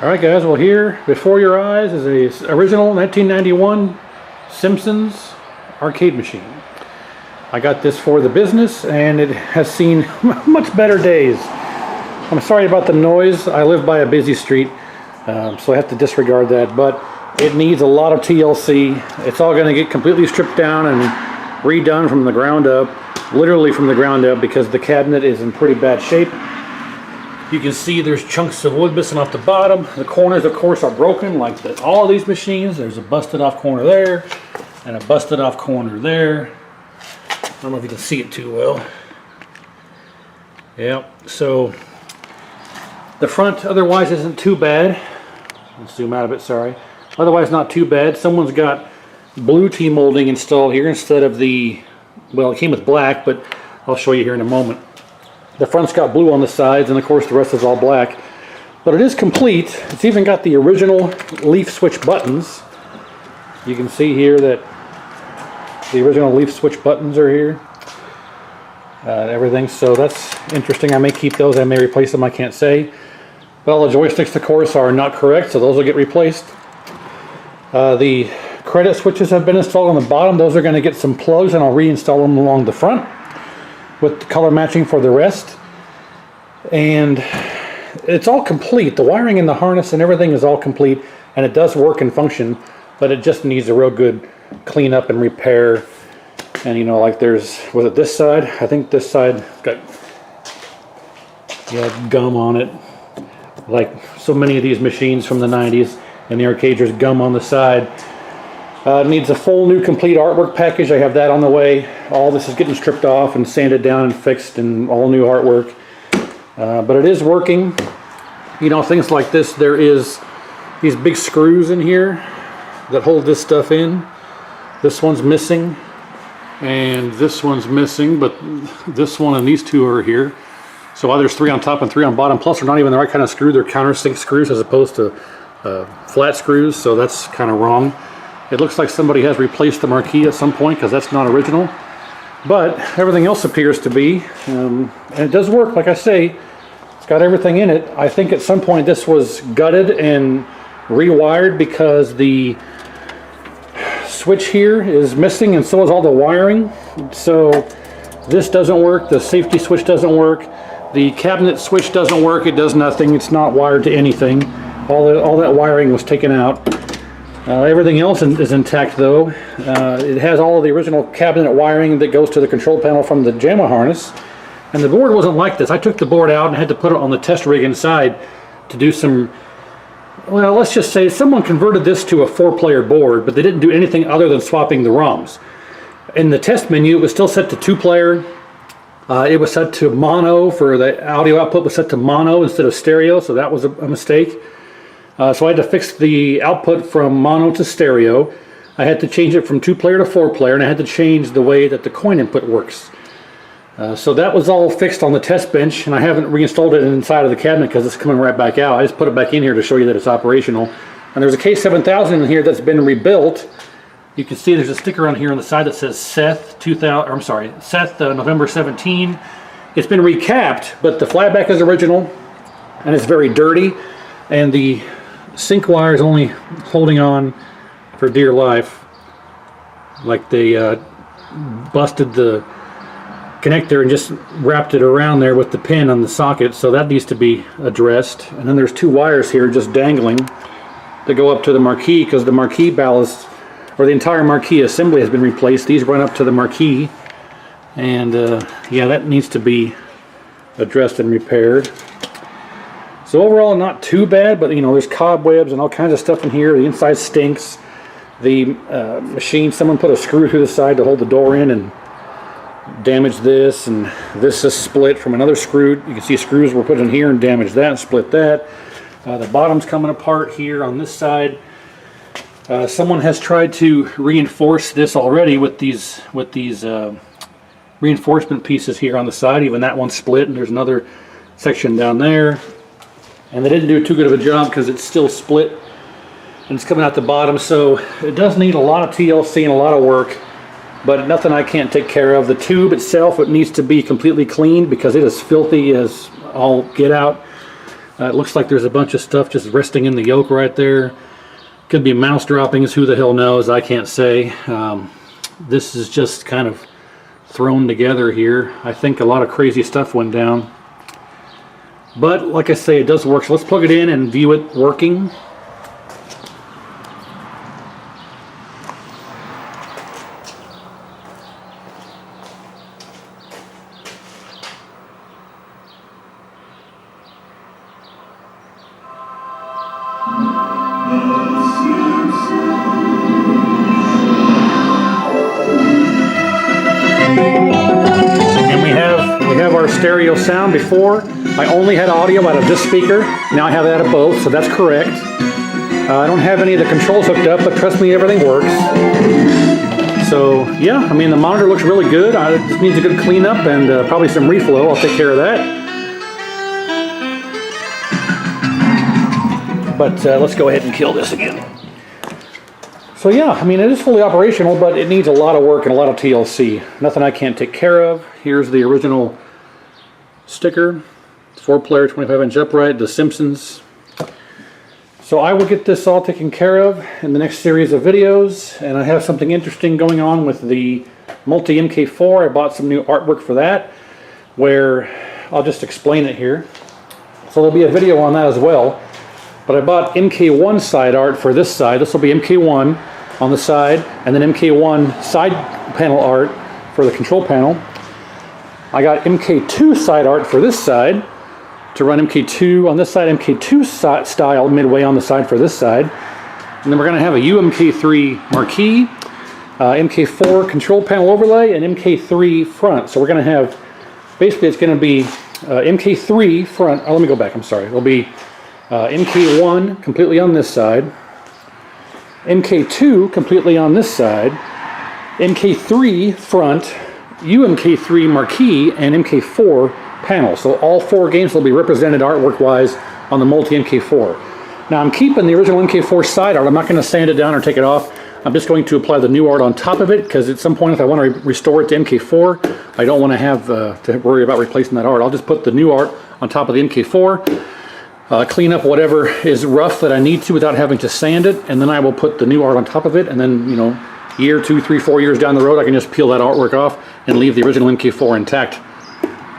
Alright guys, well here before your eyes is a original 1991 Simpsons arcade machine. I got this for the business and it has seen much better days. I'm sorry about the noise. I live by a busy street, so I have to disregard that, but it needs a lot of TLC. It's all going to get completely stripped down and redone from the ground up, literally from the ground up, because the cabinet is in pretty bad shape. You can see there's chunks of wood missing off the bottom. The corners, of course, are broken like all of these machines. There's a busted off corner there and a busted off corner there. I don't know if you can see it too well. Yeah, so the front otherwise isn't too bad. Let's zoom out a bit, sorry. Otherwise not too bad. Someone's got blue T-molding installed here instead of the, well, it came with black, but I'll show you here in a moment. The front's got blue on the sides, and of course the rest is all black. But it is complete. It's even got the original leaf switch buttons. You can see here that the original leaf switch buttons are here. Everything, so that's interesting. I may keep those, I may replace them, I can't say. Well, the joysticks, of course, are not correct, so those will get replaced. The credit switches have been installed on the bottom. Those are going to get some plugs, and I'll reinstall them along the front with the color matching for the rest. And it's all complete. The wiring and the harness and everything is all complete, and it does work and function, but it just needs a real good cleanup and repair. And you know, like was it this side? I think this side got gum on it, like so many of these machines from the 90s and the arcades. There's gum on the side. It needs a full new complete artwork package. I have that on the way. All this is getting stripped off and sanded down and fixed, and all new artwork. But it is working. You know, things like this, there is these big screws in here that hold this stuff in. This one's missing, and this one's missing, but this one and these two are here. So while there's 3 on top and 3 on bottom, plus they're not even the right kind of screw. They're countersink screws as opposed to flat screws, so that's kind of wrong. It looks like somebody has replaced the marquee at some point, because that's not original. But everything else appears to be, and it does work. Like I say, it's got everything in it. I think at some point this was gutted and rewired, because the switch here is missing, and so is all the wiring. So this doesn't work. The safety switch doesn't work. The cabinet switch doesn't work. It does nothing. It's not wired to anything. All that wiring was taken out. Everything else is intact, though. It has all of the original cabinet wiring that goes to the control panel from the JAMA harness. And the board wasn't like this. I took the board out and had to put it on the test rig inside to do some, well, let's just say someone converted this to a 4-player board, but they didn't do anything other than swapping the ROMs. In the test menu, it was still set to 2-player. It was set to mono. For the audio output was set to mono instead of stereo, so that was a mistake. So I had to fix the output from mono to stereo. I had to change it from 2-player to 4-player, and I had to change the way that the coin input works. So that was all fixed on the test bench, and I haven't reinstalled it inside of the cabinet because it's coming right back out. I just put it back in here to show you that it's operational. And there's a K7000 in here that's been rebuilt. You can see there's a sticker on here on the side that says Seth November 17. It's been recapped, but the flyback is original, and it's very dirty, and the sync wire is only holding on for dear life. Like they busted the connector and just wrapped it around there with the pin on the socket, so that needs to be addressed. And then there's 2 wires here just dangling to go up to the marquee, because the marquee ballast, or the entire marquee assembly, has been replaced. These run up to the marquee, and yeah, that needs to be addressed and repaired. So overall, not too bad, but you know, there's cobwebs and all kinds of stuff in here. The inside stinks. The machine, someone put a screw through the side to hold the door in and damaged this, and this is split from another screw. You can see screws were put in here and damaged that and split that. The bottom's coming apart here on this side. Someone has tried to reinforce this already with these reinforcement pieces here on the side. Even that one's split, and there's another section down there. And they didn't do too good of a job because it's still split and it's coming out the bottom. So it does need a lot of TLC and a lot of work, but nothing I can't take care of. The tube itself, it needs to be completely cleaned because it is filthy as all get out. It looks like there's a bunch of stuff just resting in the yoke right there. Could be mouse droppings, who the hell knows, I can't say. This is just kind of thrown together here. I think a lot of crazy stuff went down. But like I say, it does work. So let's plug it in and view it working. And we have our stereo sound. Before I only had audio out of this speaker. Now I have that of both, so that's correct. I don't have any of the controls hooked up, but trust me, everything works. So yeah, I mean, the monitor looks really good. It just needs a good cleanup and probably some reflow. I'll take care of that. But let's go ahead and kill this again. So yeah, I mean, it is fully operational, but it needs a lot of work and a lot of TLC. Nothing I can't take care of. Here's the original sticker. 4-player, 25-inch upright, The Simpsons. So I will get this all taken care of in the next series of videos, and I have something interesting going on with the Multi MK4. I bought some new artwork for that, where I'll just explain it here. So there'll be a video on that as well. But I bought MK1 side art for this side. This will be MK1 on the side, and then MK1 side panel art for the control panel. I got MK2 side art for this side, to run MK2 on this side, MK2 style midway on the side for this side. And then we're going to have a UMK3 marquee, MK4 control panel overlay, and MK3 front. So we're going to have, basically it's going to be MK3 front. Oh, let me go back, I'm sorry. It'll be MK1 completely on this side, MK2 completely on this side, MK3 front, UMK3 marquee, and MK4 panel. So all 4 games will be represented artwork wise on the Multi MK4. Now I'm keeping the original MK4 side art. I'm not going to sand it down or take it off. I'm just going to apply the new art on top of it, because at some point if I want to restore it to MK4, I don't want to have to worry about replacing that art. I'll just put the new art on top of the MK4, clean up whatever is rough that I need to without having to sand it, and then I will put the new art on top of it, and then, you know, year, 2, 3, 4 years down the road, I can just peel that artwork off and leave the original MK4 intact.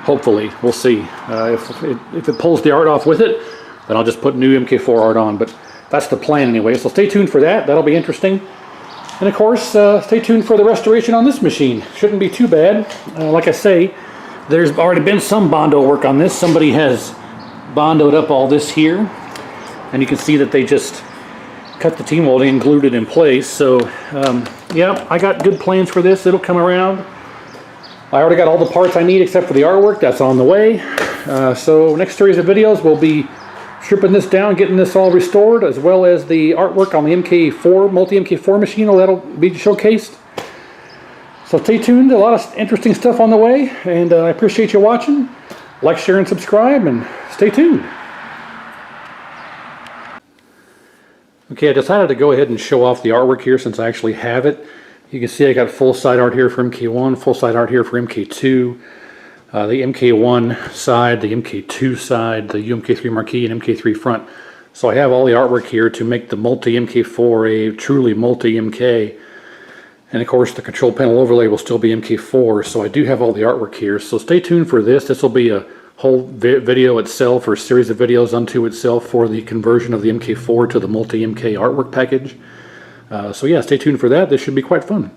Hopefully, we'll see. If it pulls the art off with it, then I'll just put new MK4 art on, but that's the plan anyway. So stay tuned for that. That'll be interesting. And of course, stay tuned for the restoration on this machine. Shouldn't be too bad. Like I say, there's already been some Bondo work on this. Somebody has Bondoed up all this here, and you can see that they just cut the team welding and glued it in place. So yeah, I got good plans for this. It'll come around. I already got all the parts I need except for the artwork. That's on the way. So next series of videos we'll be stripping this down, getting this all restored, as well as the artwork on the MK4 Multi MK4 machine. That'll be showcased. So stay tuned. A lot of interesting stuff on the way, and I appreciate you watching. Like, share, and subscribe, and stay tuned. Okay, I decided to go ahead and show off the artwork here since I actually have it. You can see I got full side art here for MK1, full side art here for MK2, the MK1 side, the MK2 side, the UMK3 marquee, and MK3 front. So I have all the artwork here to make the Multi MK4 a truly Multi MK. And of course the control panel overlay will still be MK4, so I do have all the artwork here. So stay tuned for this. This will be a whole video itself, or a series of videos unto itself, for the conversion of the MK4 to the Multi MK artwork package. So yeah, stay tuned for that. This should be quite fun.